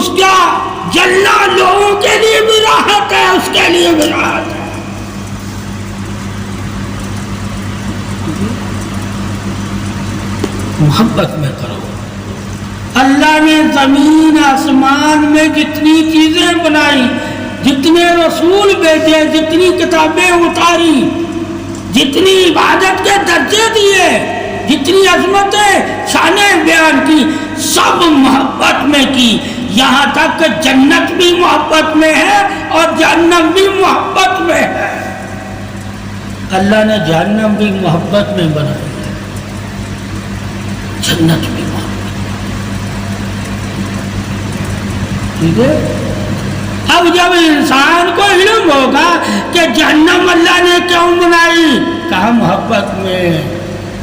اس کا جلنا لوگوں کے لیے بھی راحت ہے، اس کے لیے بھی راحت ہے۔ محبت میں کرو۔ اللہ نے زمین آسمان میں جتنی چیزیں بنائی، جتنے رسول بھیجے، جتنی کتابیں اتاری، جتنی عبادت کے درجے دیے، جتنی عظمتیں شانیں بیان کی، سب محبت میں کی۔ یہاں تک کہ جنت بھی محبت میں ہے اور جہنم بھی محبت میں ہے۔ اللہ نے جہنم بھی محبت میں بنائی ہے، جنت بھی محبت۔ ٹھیک ہے؟ اب جب انسان کو علم ہوگا کہ جہنم اللہ نے کیوں بنائی، کہا محبت میں،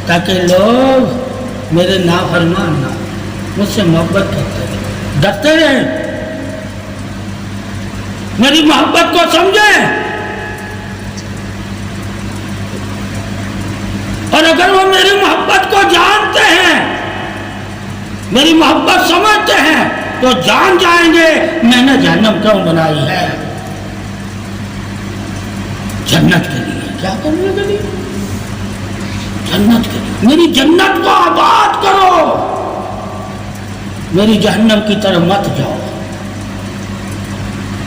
تاکہ لوگ میرے نافرمان نہ، مجھ سے محبت کرتے رہے، ڈرتے رہے، میری محبت کو سمجھیں۔ اور اگر وہ میری محبت کو جانتے ہیں، میری محبت سمجھتے ہیں، تو جان جائیں گے میں نے جہنم کیوں بنائی ہے، جنت کے لیے۔ کیا کرنے کے لیے؟ جنت کے لیے۔ میری جنت کو آباد کرو، میری جہنم کی طرف مت جاؤ۔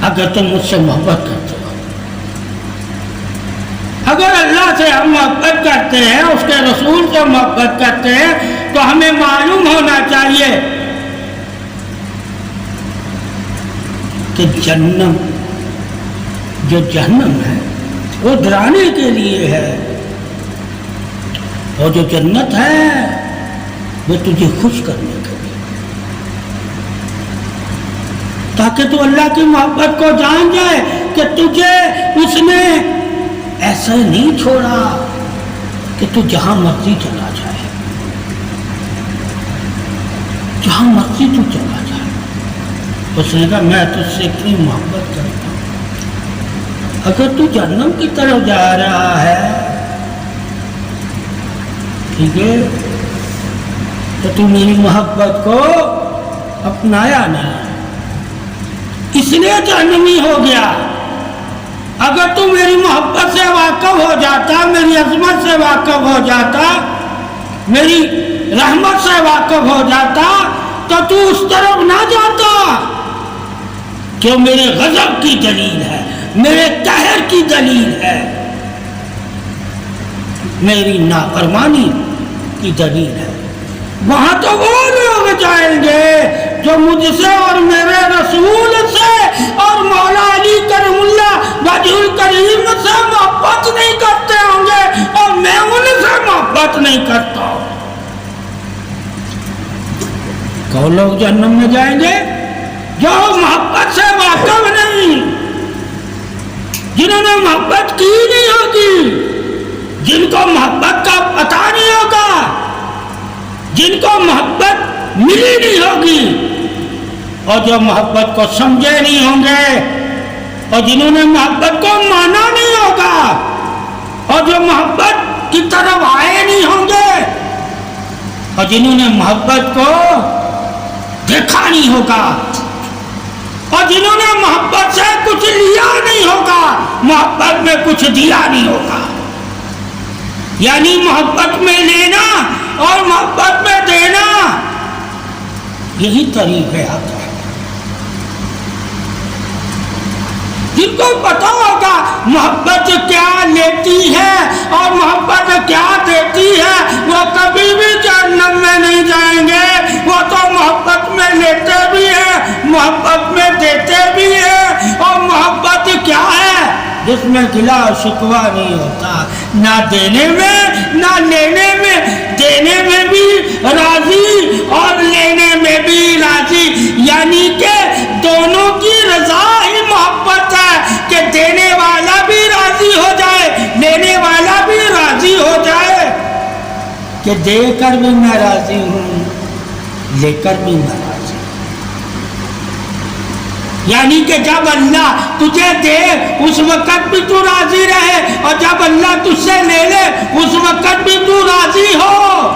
اگر تم مجھ سے محبت کرتے ہو، اگر اللہ سے ہم محبت کرتے ہیں، اس کے رسول سے محبت کرتے ہیں، تو ہمیں معلوم ہونا چاہیے کہ جہنم، جو جہنم ہے وہ ڈرانے کے لیے ہے، اور جو جنت ہے وہ تجھے خوش کرنے کے لیے، تاکہ تو اللہ کی محبت کو جان جائے کہ تجھے اس نے ایسا نہیں چھوڑا کہ تو جہاں مرضی چلا جائے، جہاں مرضی تو چلا جائے۔ اس نے کہا میں تجھ سے اتنی محبت کرتا ہوں، اگر تو جہنم کی طرف جا رہا ہے، ٹھیک ہے، تو میری محبت کو اپنایا نہیں، اس لیے جہنمی ہو گیا۔ اگر تو میری محبت سے واقف ہو جاتا، میری عظمت سے واقف ہو جاتا، میری رحمت سے واقف ہو جاتا، تو اس طرف نہ جاتا کہ میرے غضب کی دلیل ہے، میرے قہر کی دلیل ہے، میری نافرمانی کی دلیل ہے۔ وہاں تو وہ لوگ جائیں گے جو مجھ سے اور میرے رسول سے اور مولا علی کرم اللہ وجہ الکریم سے محبت نہیں کرتے ہوں گے، اور میں ان سے محبت نہیں کرتا ہوں۔ کون لوگ جہنم میں جائیں گے؟ جو محبت سے واقف نہیں، جنہوں نے محبت کی نہیں ہوگی، جن کو محبت کا پتہ نہیں ہوگا، جن کو محبت ملی نہیں ہوگی، اور جو محبت کو سمجھے نہیں ہوں گے، اور جنہوں نے محبت کو مانا نہیں ہوگا، اور جو محبت کی طرف آئے نہیں ہوں گے، اور جنہوں نے محبت کو دیکھا نہیں ہوگا، اور جنہوں نے محبت سے کچھ لیا نہیں ہوگا، محبت میں کچھ دیا نہیں ہوگا۔ یعنی محبت میں لینا اور محبت میں دینا، یہی طریقہ آتا ہے۔ جن کو پتا ہوگا محبت کیا لیتی ہے اور محبت کیا دیتی ہے، وہ کبھی بھی جہنم میں نہیں جائیں گے۔ وہ تو محبت میں لیتے بھی ہیں، محبت میں دیتے بھی ہیں، اور محبت کیا ہے؟ جس میں گلا شکوہ نہیں ہوتا، نہ دینے میں نہ لینے میں، دینے میں بھی راضی اور لینے میں بھی راضی، یعنی کہ دونوں کی رضا ہی محبت ہے، کہ دینے والا بھی راضی ہو جائے، لینے والا بھی راضی ہو جائے، کہ دے کر بھی میں راضی ہوں، لے کر بھی میں راضی ہوں۔ یعنی کہ جب اللہ تجھے دے اس وقت بھی تو راضی رہے، اور جب اللہ تجھ سے لے لے اس وقت بھی تو راضی ہو۔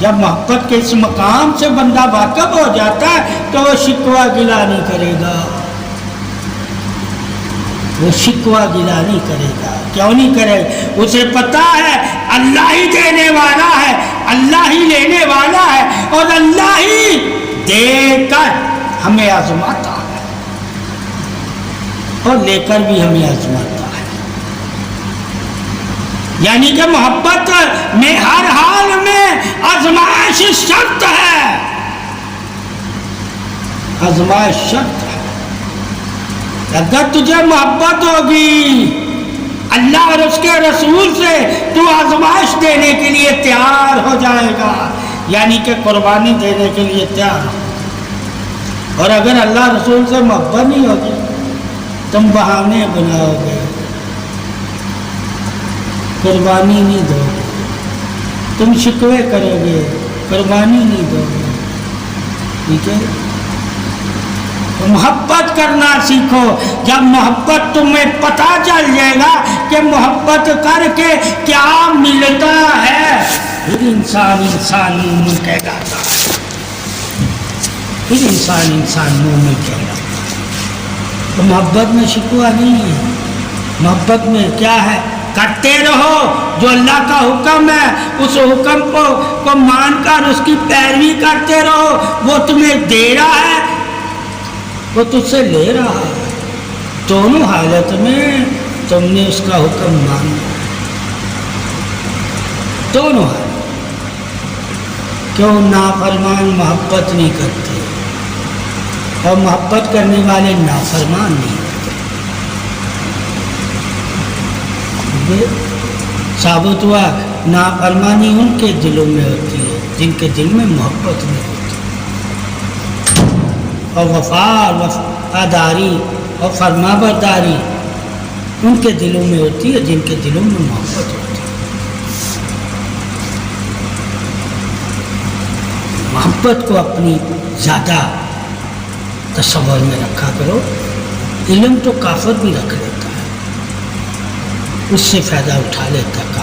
جب محبت کے اس مقام سے بندہ واقف ہو جاتا ہے تو وہ شکوہ گلہ نہیں کرے گا، وہ شکوہ گلہ نہیں کرے گا۔ کیوں نہیں کرے؟ اسے پتا ہے اللہ ہی دینے والا ہے، اللہ ہی لینے والا ہے، اور اللہ ہی دے کر ہمیں آزماتا ہے اور لے کر بھی ہمیں آزماتا ہے۔ یعنی کہ محبت میں ہر حال میں آزمائش شرط ہے، آزمائش شرط ہے۔ اگر تجھے محبت ہوگی اللہ اور اس کے رسول سے تو آزمائش دینے کے لیے تیار ہو جائے گا، یعنی کہ قربانی دینے کے لیے تیار ہو۔ اور اگر اللہ رسول سے محبت نہیں ہوگی تم بہانے بناؤ گے، قربانی نہیں دو گے، تم شکوے کرو گے، قربانی نہیں دو گے، ٹھیک ہے؟ محبت کرنا سیکھو۔ جب محبت تمہیں پتہ چل جائے گا کہ محبت کر کے کیا ملتا ہے، پھر انسان مومن کہلاتا ہے، پھر انسان مومن کہلاتا ہے۔ تو محبت میں شکوہ نہیں ہے، محبت میں کیا ہے؟ کرتے رہو جو اللہ کا حکم ہے، اس حکم کو مان کر اس کی پیروی کرتے رہو۔ وہ تمہیں دے رہا ہے، وہ تجھ سے لے رہا ہے، دونوں حالت میں تم نے اس کا حکم مانا، دونوں حالت۔ کیوں نافرمان محبت نہیں کرتے اور محبت کرنے والے نافرمان نہیں کرتے؟ ثابت ہوا نافرمانی ان کے دلوں میں ہوتی ہے جن کے دل میں محبت نہیں ہوتی، اور وفاداری اور فرما برداری ان کے دلوں میں ہوتی ہے جن کے دلوں میں محبت ہوتی ہے۔ محبت کو اپنی زیادہ تصور میں رکھا کرو۔ علم تو کافر بھی رکھ لیتا ہے، اس سے فائدہ اٹھا لیتا ہے۔